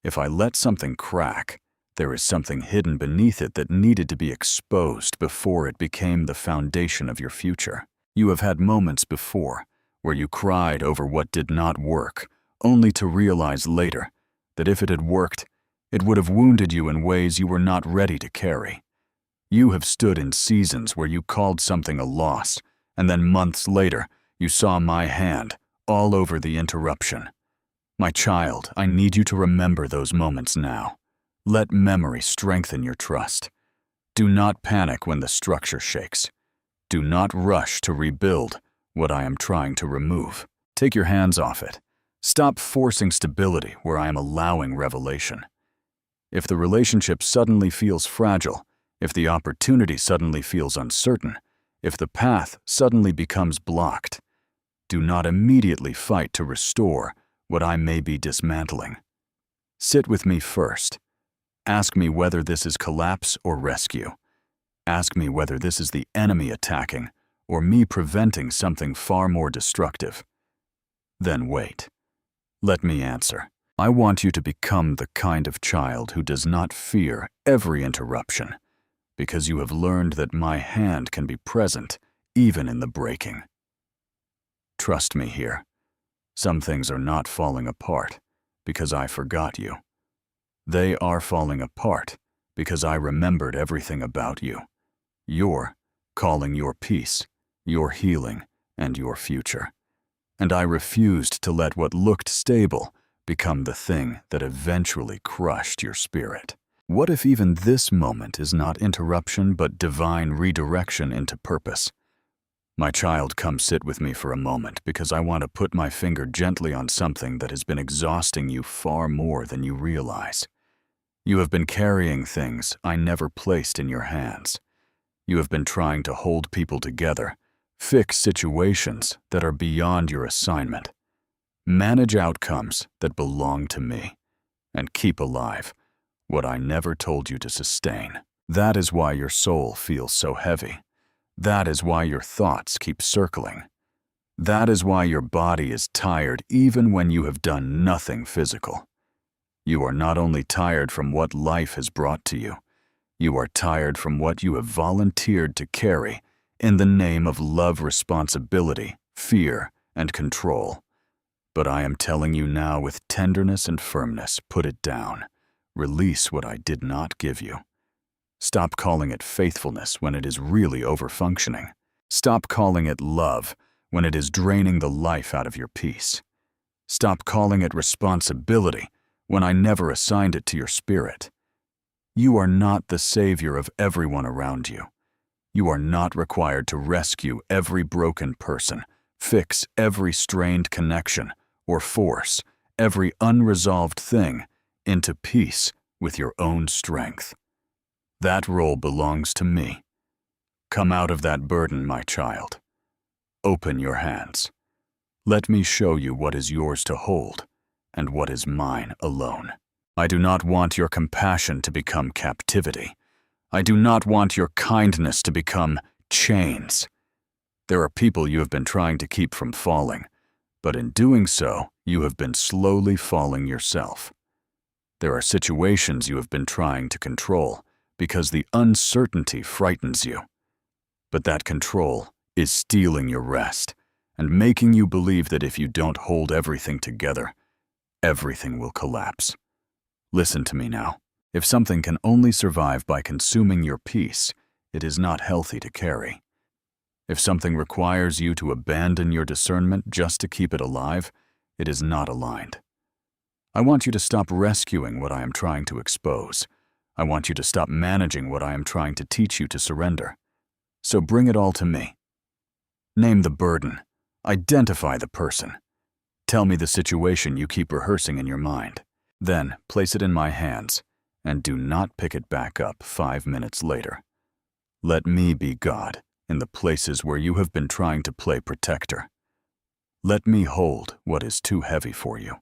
If I let something crack, there is something hidden beneath it that needed to be exposed before it became the foundation of your future. You have had moments before where you cried over what did not work, only to realize later that if it had worked, it would have wounded you in ways you were not ready to carry. You have stood in seasons where you called something a loss, and then months later, you saw my hand all over the interruption. My child, I need you to remember those moments now. Let memory strengthen your trust. Do not panic when the structure shakes. Do not rush to rebuild what I am trying to remove. Take your hands off it. Stop forcing stability where I am allowing revelation. If the relationship suddenly feels fragile, if the opportunity suddenly feels uncertain, if the path suddenly becomes blocked, do not immediately fight to restore what I may be dismantling. Sit with me first. Ask me whether this is collapse or rescue. Ask me whether this is the enemy attacking or me preventing something far more destructive. Then wait. Let me answer. I want you to become the kind of child who does not fear every interruption, because you have learned that my hand can be present even in the breaking. Trust me here. Some things are not falling apart because I forgot you. They are falling apart because I remembered everything about you. You're calling your peace, your healing, and your future. and I refused to let what looked stable become the thing that eventually crushed your spirit. What if even this moment is not interruption but divine redirection into purpose? My child, come sit with me for a moment because I want to put my finger gently on something that has been exhausting you far more than you realize. You have been carrying things I never placed in your hands. You have been trying to hold people together, fix situations that are beyond your assignment, manage outcomes that belong to me, and keep alive what I never told you to sustain. That is why your soul feels so heavy. That is why your thoughts keep circling. That is why your body is tired even when you have done nothing physical. You are not only tired from what life has brought to you, you are tired from what you have volunteered to carry in the name of love, responsibility, fear, and control. But I am telling you now with tenderness and firmness, put it down. Release what I did not give you. Stop calling it faithfulness when it is really overfunctioning. Stop calling it love when it is draining the life out of your peace. Stop calling it responsibility when I never assigned it to your spirit. You are not the savior of everyone around you. You are not required to rescue every broken person, fix every strained connection, or force every unresolved thing into peace with your own strength. That role belongs to me. Come out of that burden, my child. Open your hands. Let me show you what is yours to hold and what is mine alone. I do not want your compassion to become captivity. I do not want your kindness to become chains. There are people you have been trying to keep from falling, but in doing so, you have been slowly falling yourself. There are situations you have been trying to control because the uncertainty frightens you. But that control is stealing your rest and making you believe that if you don't hold everything together, everything will collapse. Listen to me now. If something can only survive by consuming your peace, it is not healthy to carry. If something requires you to abandon your discernment just to keep it alive, it is not aligned. I want you to stop rescuing what I am trying to expose. I want you to stop managing what I am trying to teach you to surrender. So bring it all to me. Name the burden. Identify the person. Tell me the situation you keep rehearsing in your mind. Then place it in my hands and do not pick it back up 5 minutes later. Let me be God in the places where you have been trying to play protector. Let me hold what is too heavy for you.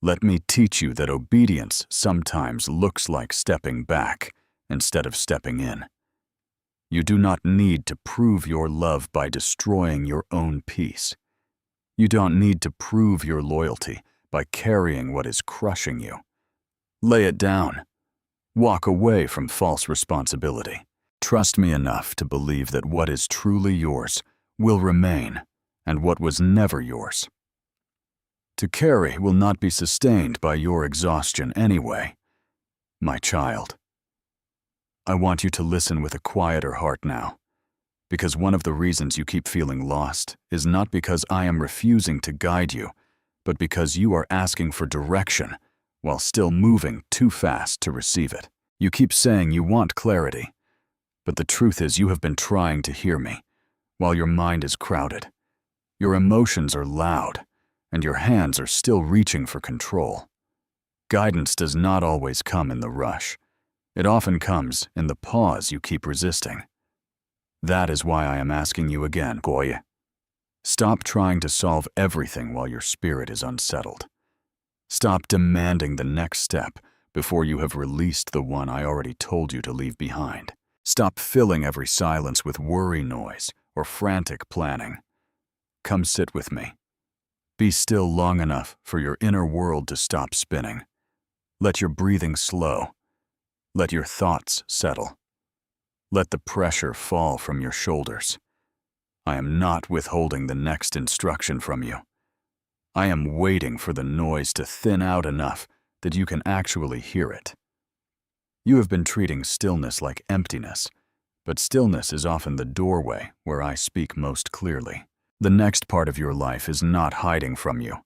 Let me teach you that obedience sometimes looks like stepping back instead of stepping in. You do not need to prove your love by destroying your own peace. You don't need to prove your loyalty by carrying what is crushing you. Lay it down. Walk away from false responsibility. Trust me enough to believe that what is truly yours will remain, and what was never yours to carry will not be sustained by your exhaustion anyway. My child, I want you to listen with a quieter heart now, because one of the reasons you keep feeling lost is not because I am refusing to guide you, but because you are asking for direction while still moving too fast to receive it. You keep saying you want clarity, but the truth is you have been trying to hear me while your mind is crowded. Your emotions are loud, and your hands are still reaching for control. Guidance does not always come in the rush. It often comes in the pause you keep resisting. That is why I am asking you again, Goye. Stop trying to solve everything while your spirit is unsettled. Stop demanding the next step before you have released the one I already told you to leave behind. Stop filling every silence with worry noise or frantic planning. Come sit with me. Be still long enough for your inner world to stop spinning. Let your breathing slow. Let your thoughts settle. Let the pressure fall from your shoulders. I am not withholding the next instruction from you. I am waiting for the noise to thin out enough that you can actually hear it. You have been treating stillness like emptiness, but stillness is often the doorway where I speak most clearly. The next part of your life is not hiding from you.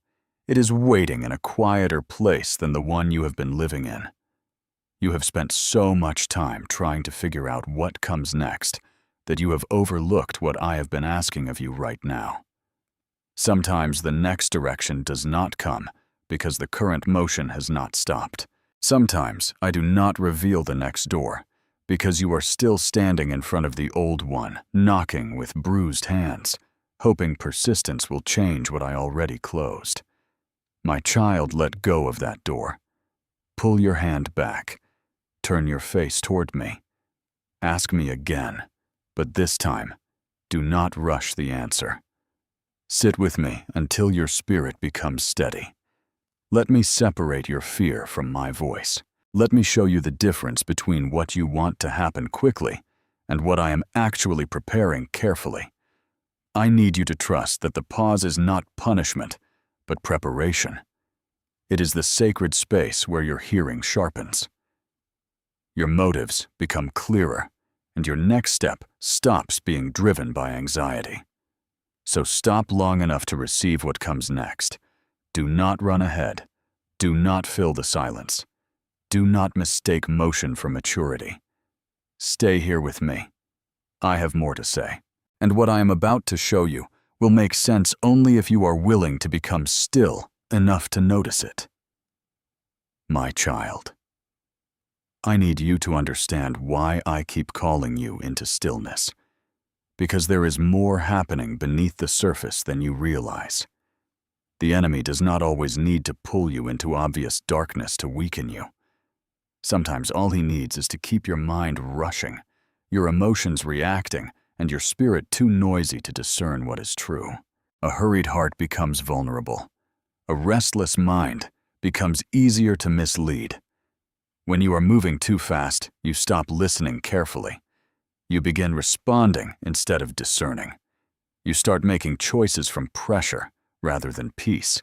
It is waiting in a quieter place than the one you have been living in. You have spent so much time trying to figure out what comes next that you have overlooked what I have been asking of you right now. Sometimes the next direction does not come because the current motion has not stopped. Sometimes I do not reveal the next door because you are still standing in front of the old one, knocking with bruised hands, hoping persistence will change what I already closed. My child, let go of that door. Pull your hand back. Turn your face toward me. Ask me again, but this time, do not rush the answer. Sit with me until your spirit becomes steady. Let me separate your fear from my voice. Let me show you the difference between what you want to happen quickly and what I am actually preparing carefully. I need you to trust that the pause is not punishment, but preparation. It is the sacred space where your hearing sharpens. Your motives become clearer, and your next step stops being driven by anxiety. So stop long enough to receive what comes next. Do not run ahead. Do not fill the silence. Do not mistake motion for maturity. Stay here with me. I have more to say, and what I am about to show you will make sense only if you are willing to become still enough to notice it. My child, I need you to understand why I keep calling you into stillness, because there is more happening beneath the surface than you realize. The enemy does not always need to pull you into obvious darkness to weaken you. Sometimes all he needs is to keep your mind rushing, your emotions reacting, and your spirit too noisy to discern what is true. A hurried heart becomes vulnerable. A restless mind becomes easier to mislead. When you are moving too fast, you stop listening carefully. You begin responding instead of discerning. You start making choices from pressure rather than peace.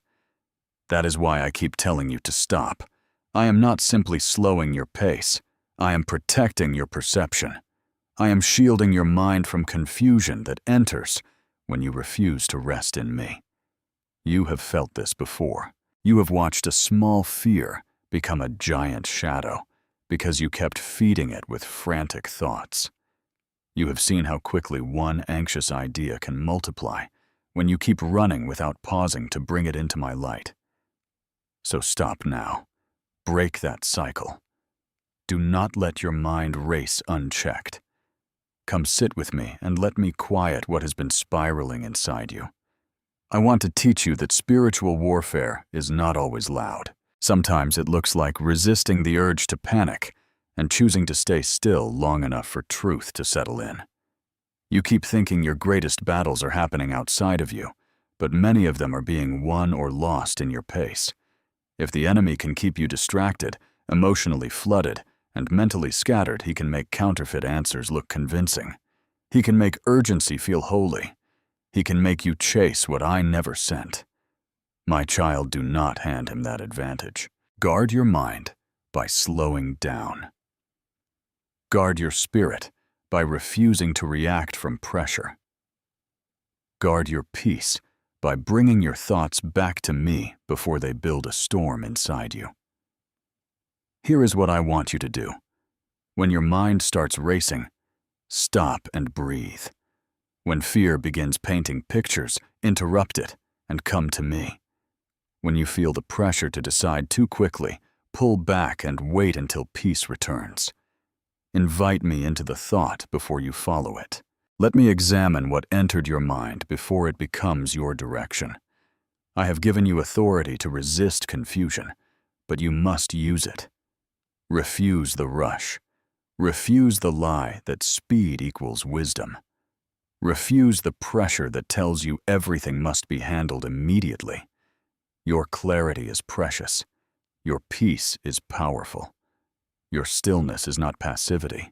That is why I keep telling you to stop. I am not simply slowing your pace. I am protecting your perception. I am shielding your mind from confusion that enters when you refuse to rest in me. You have felt this before. You have watched a small fear become a giant shadow because you kept feeding it with frantic thoughts. You have seen how quickly one anxious idea can multiply when you keep running without pausing to bring it into my light. So stop now. Break that cycle. Do not let your mind race unchecked. Come sit with me and let me quiet what has been spiraling inside you. I want to teach you that spiritual warfare is not always loud. Sometimes it looks like resisting the urge to panic and choosing to stay still long enough for truth to settle in. You keep thinking your greatest battles are happening outside of you, but many of them are being won or lost in your pace. If the enemy can keep you distracted, emotionally flooded, and mentally scattered, he can make counterfeit answers look convincing. He can make urgency feel holy. He can make you chase what I never sent. My child, do not hand him that advantage. Guard your mind by slowing down. Guard your spirit by refusing to react from pressure. Guard your peace by bringing your thoughts back to me before they build a storm inside you. Here is what I want you to do. When your mind starts racing, stop and breathe. When fear begins painting pictures, interrupt it and come to me. When you feel the pressure to decide too quickly, pull back and wait until peace returns. Invite me into the thought before you follow it. Let me examine what entered your mind before it becomes your direction. I have given you authority to resist confusion, but you must use it. Refuse the rush. Refuse the lie that speed equals wisdom. Refuse the pressure that tells you everything must be handled immediately. Your clarity is precious. Your peace is powerful. Your stillness is not passivity.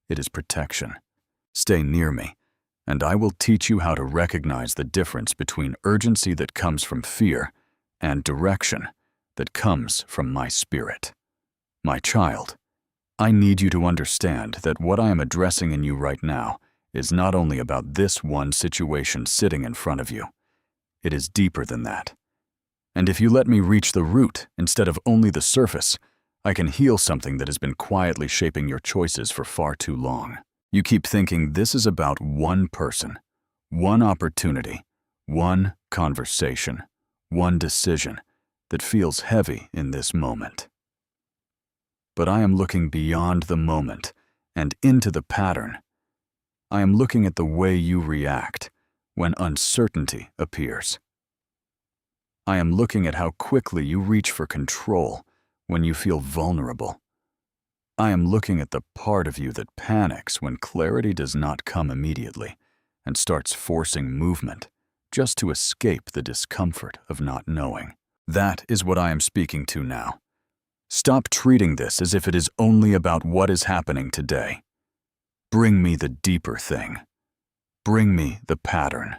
It is protection. Stay near me, and I will teach you how to recognize the difference between urgency that comes from fear and direction that comes from my spirit. My child, I need you to understand that what I am addressing in you right now is not only about this one situation sitting in front of you. It is deeper than that. And if you let me reach the root instead of only the surface, I can heal something that has been quietly shaping your choices for far too long. You keep thinking this is about one person, one opportunity, one conversation, one decision that feels heavy in this moment. But I am looking beyond the moment and into the pattern. I am looking at the way you react when uncertainty appears. I am looking at how quickly you reach for control when you feel vulnerable. I am looking at the part of you that panics when clarity does not come immediately and starts forcing movement just to escape the discomfort of not knowing. That is what I am speaking to now. Stop treating this as if it is only about what is happening today. Bring me the deeper thing. Bring me the pattern.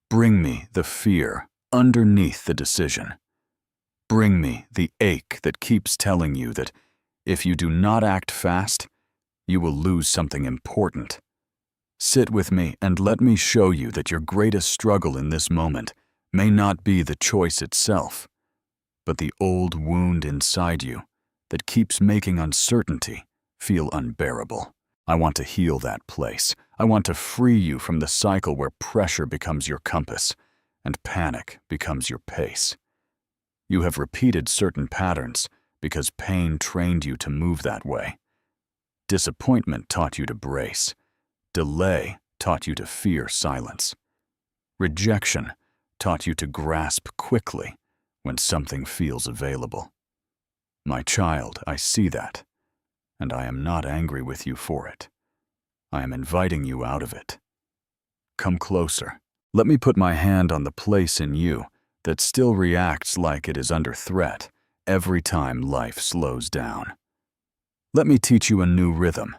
Bring me the fear underneath the decision. Bring me the ache that keeps telling you that if you do not act fast, you will lose something important. Sit with me and let me show you that your greatest struggle in this moment may not be the choice itself, but the old wound inside you that keeps making uncertainty feel unbearable. I want to heal that place. I want to free you from the cycle where pressure becomes your compass and panic becomes your pace. You have repeated certain patterns because pain trained you to move that way. Disappointment taught you to brace. Delay taught you to fear silence. Rejection taught you to grasp quickly when something feels available. My child, I see that, and I am not angry with you for it. I am inviting you out of it. Come closer. Let me put my hand on the place in you that still reacts like it is under threat every time life slows down. Let me teach you a new rhythm.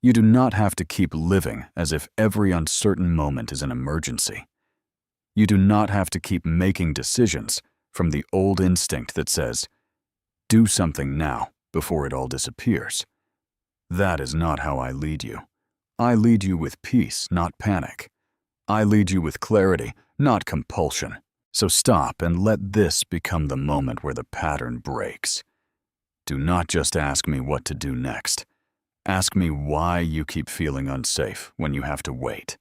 You do not have to keep living as if every uncertain moment is an emergency. You do not have to keep making decisions from the old instinct that says, do something now before it all disappears. That is not how I lead you. I lead you with peace, not panic. I lead you with clarity, not compulsion. So stop and let this become the moment where the pattern breaks. Do not just ask me what to do next. Ask me why you keep feeling unsafe when you have to wait.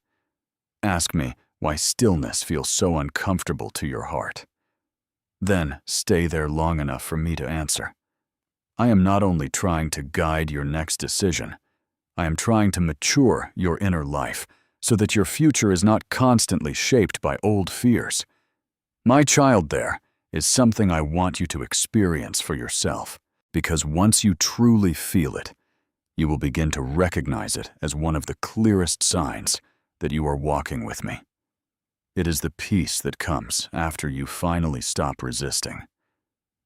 Ask me why stillness feels so uncomfortable to your heart. Then stay there long enough for me to answer. I am not only trying to guide your next decision, I am trying to mature your inner life so that your future is not constantly shaped by old fears. My child, there is something I want you to experience for yourself, because once you truly feel it, you will begin to recognize it as one of the clearest signs that you are walking with me. It is the peace that comes after you finally stop resisting.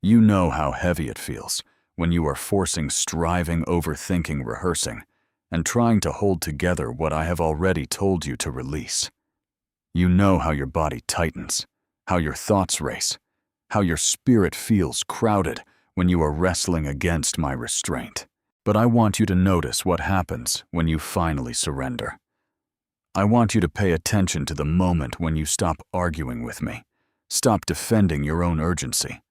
You know how heavy it feels when you are forcing striving, overthinking, rehearsing, and trying to hold together what I have already told you to release. You know how your body tightens, how your thoughts race, how your spirit feels crowded when you are wrestling against my restraint. But I want you to notice what happens when you finally surrender. I want you to pay attention to the moment when you stop arguing with me, stop defending your own urgency,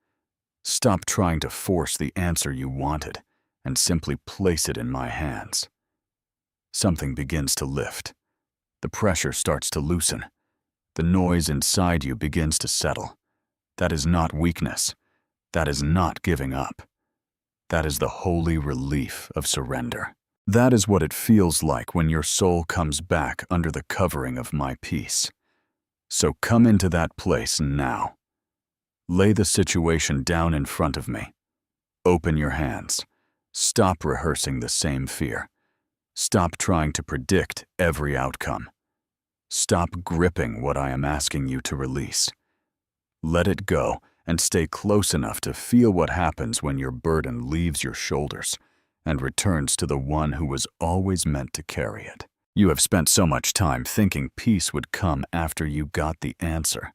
stop trying to force the answer you wanted, and simply place it in my hands. Something begins to lift. The pressure starts to loosen. The noise inside you begins to settle. That is not weakness. That is not giving up. That is the holy relief of surrender. That is what it feels like when your soul comes back under the covering of my peace. So come into that place now. Lay the situation down in front of me. Open your hands. Stop rehearsing the same fear. Stop trying to predict every outcome. Stop gripping what I am asking you to release. Let it go and stay close enough to feel what happens when your burden leaves your shoulders and returns to the one who was always meant to carry it. You have spent so much time thinking peace would come after you got the answer.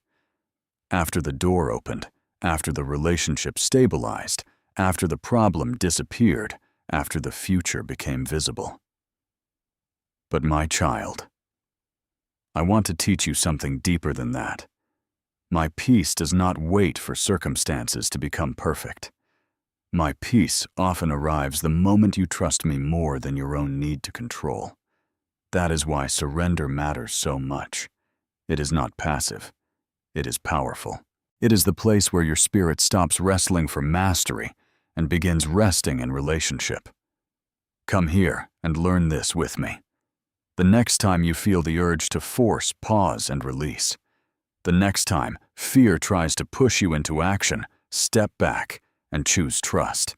After the door opened, after the relationship stabilized, after the problem disappeared, after the future became visible. But my child, I want to teach you something deeper than that. My peace does not wait for circumstances to become perfect. My peace often arrives the moment you trust me more than your own need to control. That is why surrender matters so much. It is not passive. It is powerful. It is the place where your spirit stops wrestling for mastery and begins resting in relationship. Come here and learn this with me. The next time you feel the urge to force, pause, and release. The next time fear tries to push you into action, step back and choose trust.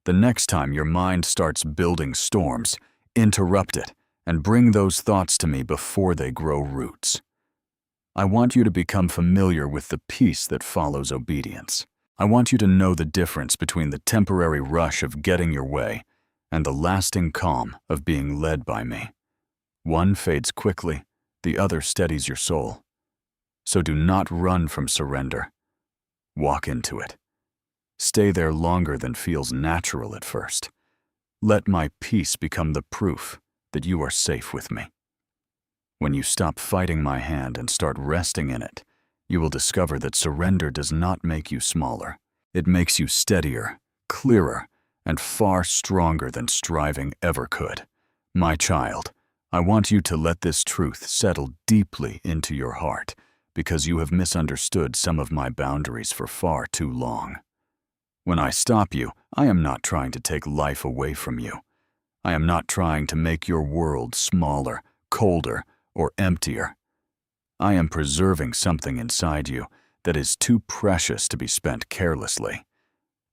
The next time your mind starts building storms, interrupt it and bring those thoughts to me before they grow roots. I want you to become familiar with the peace that follows obedience. I want you to know the difference between the temporary rush of getting your way and the lasting calm of being led by me. One fades quickly, the other steadies your soul. So do not run from surrender. Walk into it. Stay there longer than feels natural at first. Let my peace become the proof that you are safe with me. When you stop fighting my hand and start resting in it, you will discover that surrender does not make you smaller. It makes you steadier, clearer, and far stronger than striving ever could. My child, I want you to let this truth settle deeply into your heart because you have misunderstood some of my boundaries for far too long. When I stop you, I am not trying to take life away from you. I am not trying to make your world smaller, colder, or emptier. I am preserving something inside you that is too precious to be spent carelessly.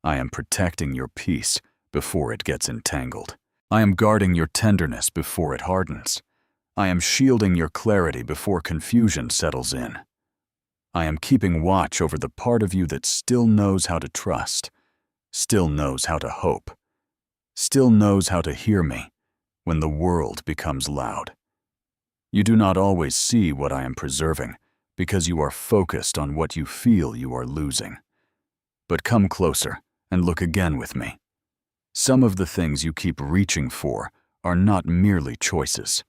I am protecting your peace before it gets entangled. I am guarding your tenderness before it hardens. I am shielding your clarity before confusion settles in. I am keeping watch over the part of you that still knows how to trust, still knows how to hope, still knows how to hear me when the world becomes loud. You do not always see what I am preserving because you are focused on what you feel you are losing. But come closer and look again with me. Some of the things you keep reaching for are not merely choices.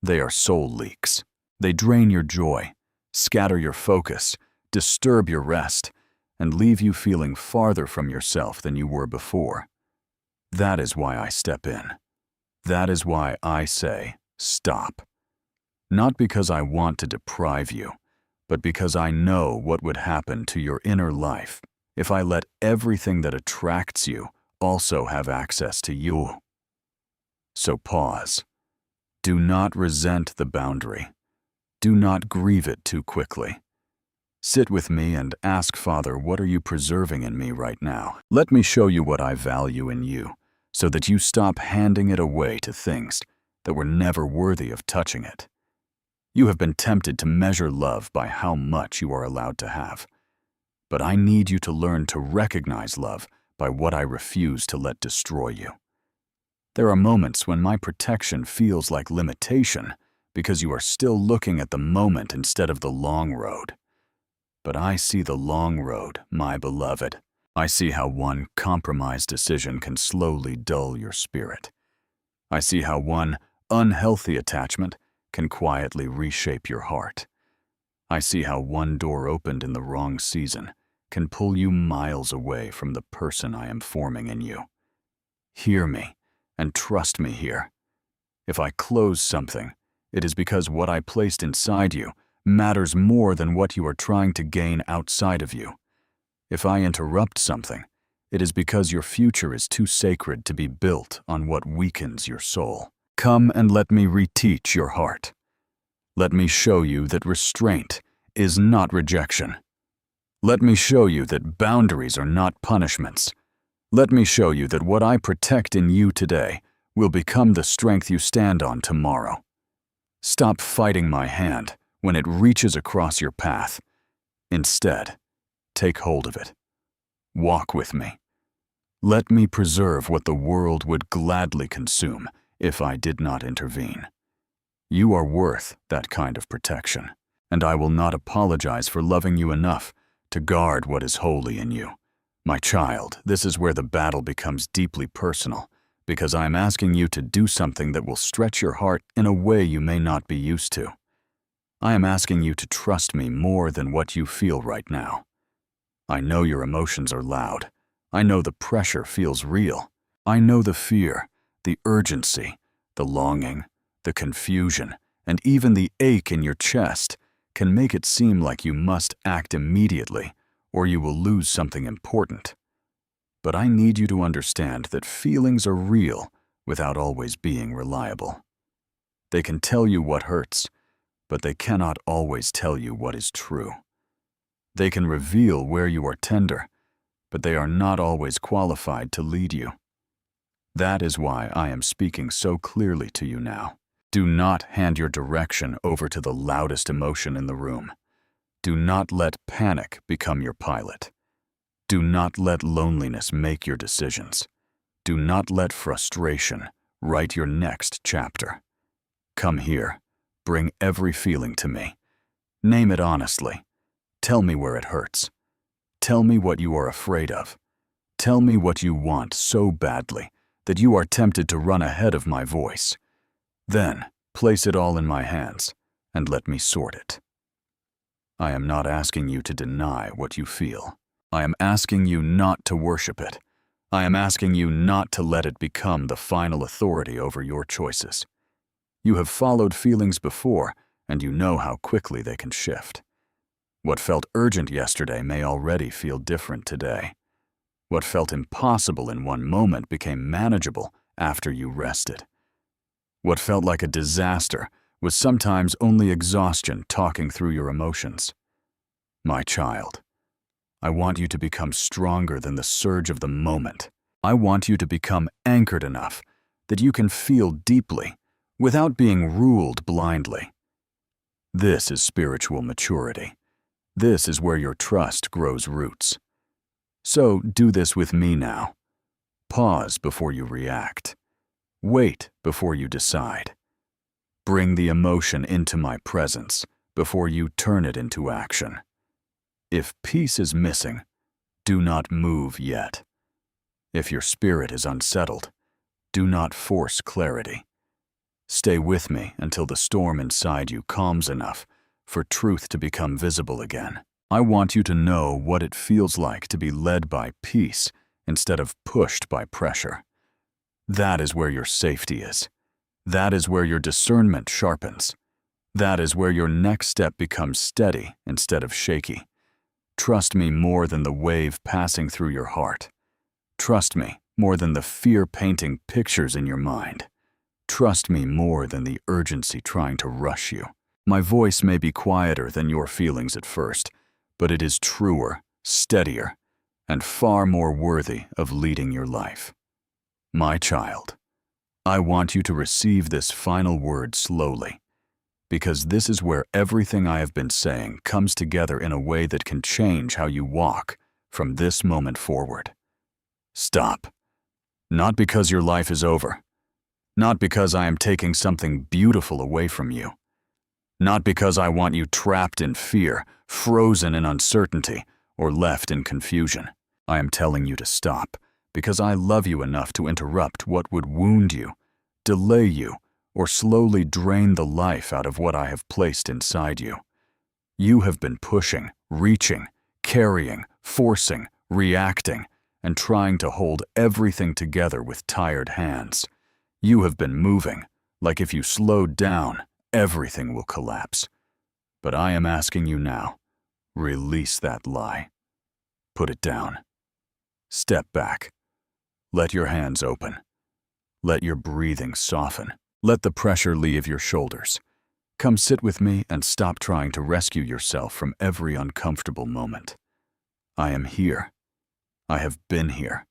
They are soul leaks. They drain your joy, scatter your focus, disturb your rest, and leave you feeling farther from yourself than you were before. That is why I step in. That is why I say, stop. Not because I want to deprive you, but because I know what would happen to your inner life if I let everything that attracts you also have access to you. So pause. Do not resent the boundary. Do not grieve it too quickly. Sit with me and ask Father, what are you preserving in me right now? Let me show you what I value in you, so that you stop handing it away to things that were never worthy of touching it. You have been tempted to measure love by how much you are allowed to have. But I need you to learn to recognize love by what I refuse to let destroy you. There are moments when my protection feels like limitation because you are still looking at the moment instead of the long road. But I see the long road, my beloved. I see how one compromised decision can slowly dull your spirit. I see how one unhealthy attachment can quietly reshape your heart. I see how one door opened in the wrong season can pull you miles away from the person I am forming in you. Hear me and trust me here. If I close something, it is because what I placed inside you matters more than what you are trying to gain outside of you. If I interrupt something, it is because your future is too sacred to be built on what weakens your soul. Come and let me reteach your heart. Let me show you that restraint is not rejection. Let me show you that boundaries are not punishments. Let me show you that what I protect in you today will become the strength you stand on tomorrow. Stop fighting my hand when it reaches across your path. Instead, take hold of it. Walk with me. Let me preserve what the world would gladly consume if I did not intervene. You are worth that kind of protection, and I will not apologize for loving you enough to guard what is holy in you. My child, this is where the battle becomes deeply personal, because I am asking you to do something that will stretch your heart in a way you may not be used to. I am asking you to trust me more than what you feel right now. I know your emotions are loud. I know the pressure feels real. I know the fear, the urgency, the longing, the confusion, and even the ache in your chest can make it seem like you must act immediately or you will lose something important. But I need you to understand that feelings are real without always being reliable. They can tell you what hurts, but they cannot always tell you what is true. They can reveal where you are tender, but they are not always qualified to lead you. That is why I am speaking so clearly to you now. Do not hand your direction over to the loudest emotion in the room. Do not let panic become your pilot. Do not let loneliness make your decisions. Do not let frustration write your next chapter. Come here. Bring every feeling to me. Name it honestly. Tell me where it hurts. Tell me what you are afraid of. Tell me what you want so badly that you are tempted to run ahead of my voice. Then, place it all in my hands and let me sort it. I am not asking you to deny what you feel. I am asking you not to worship it. I am asking you not to let it become the final authority over your choices. You have followed feelings before, and you know how quickly they can shift. What felt urgent yesterday may already feel different today. What felt impossible in one moment became manageable after you rested. What felt like a disaster was sometimes only exhaustion talking through your emotions. My child, I want you to become stronger than the surge of the moment. I want you to become anchored enough that you can feel deeply without being ruled blindly. This is spiritual maturity. This is where your trust grows roots. So do this with me now. Pause before you react. Wait before you decide. Bring the emotion into my presence before you turn it into action. If peace is missing, do not move yet. If your spirit is unsettled, do not force clarity. Stay with me until the storm inside you calms enough for truth to become visible again. I want you to know what it feels like to be led by peace instead of pushed by pressure. That is where your safety is. That is where your discernment sharpens. That is where your next step becomes steady instead of shaky. Trust me more than the wave passing through your heart. Trust me more than the fear painting pictures in your mind. Trust me more than the urgency trying to rush you. My voice may be quieter than your feelings at first, but it is truer, steadier, and far more worthy of leading your life. My child, I want you to receive this final word slowly, because this is where everything I have been saying comes together in a way that can change how you walk from this moment forward. Stop. Not because your life is over. Not because I am taking something beautiful away from you. Not because I want you trapped in fear, frozen in uncertainty, or left in confusion. I am telling you to stop because I love you enough to interrupt what would wound you, delay you, or slowly drain the life out of what I have placed inside you. You have been pushing, reaching, carrying, forcing, reacting, and trying to hold everything together with tired hands. You have been moving, like if you slowed down, everything will collapse. But I am asking you now, release that lie. Put it down. Step back. Let your hands open. Let your breathing soften. Let the pressure leave your shoulders. Come sit with me and stop trying to rescue yourself from every uncomfortable moment. I am here. I have been here.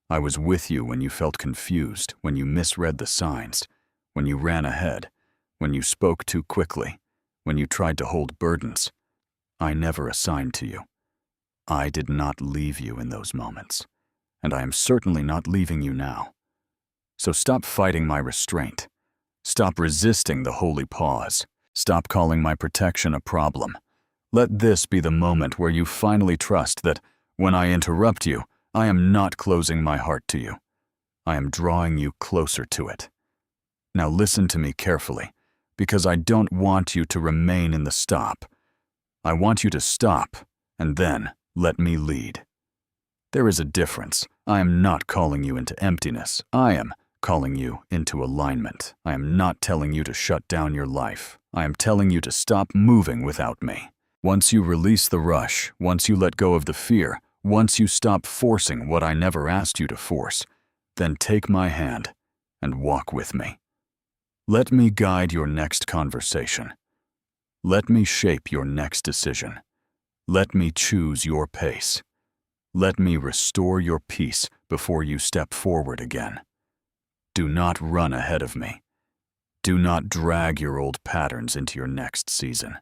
I was with you when you felt confused, when you misread the signs, when you ran ahead, when you spoke too quickly, when you tried to hold burdens. I never assigned to you. I did not leave you in those moments, and I am certainly not leaving you now. So stop fighting my restraint. Stop resisting the holy pause. Stop calling my protection a problem. Let this be the moment where you finally trust that when I interrupt you, I am not closing my heart to you. I am drawing you closer to it. Now listen to me carefully, because I don't want you to remain in the stop. I want you to stop, and then let me lead. There is a difference. I am not calling you into emptiness. I am calling you into alignment. I am not telling you to shut down your life. I am telling you to stop moving without me. Once you release the rush, once you let go of the fear, once you stop forcing what I never asked you to force, then take my hand and walk with me. Let me guide your next conversation. Let me shape your next decision. Let me choose your pace. Let me restore your peace before you step forward again. Do not run ahead of me. Do not drag your old patterns into your next season.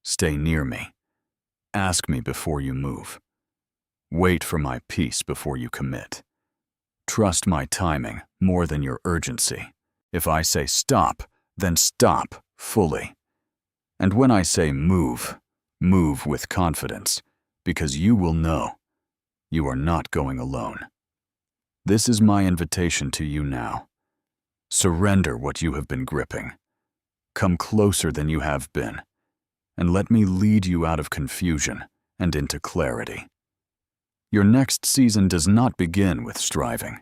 Stay near me. Ask me before you move. Wait for my peace before you commit. Trust my timing more than your urgency. If I say stop, then stop fully. And when I say move, move with confidence, because you will know you are not going alone. This is my invitation to you now. Surrender what you have been gripping. Come closer than you have been, and let me lead you out of confusion and into clarity. Your next season does not begin with striving.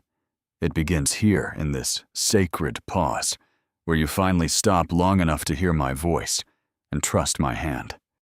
It begins here in this sacred pause, where you finally stop long enough to hear my voice and trust my hand.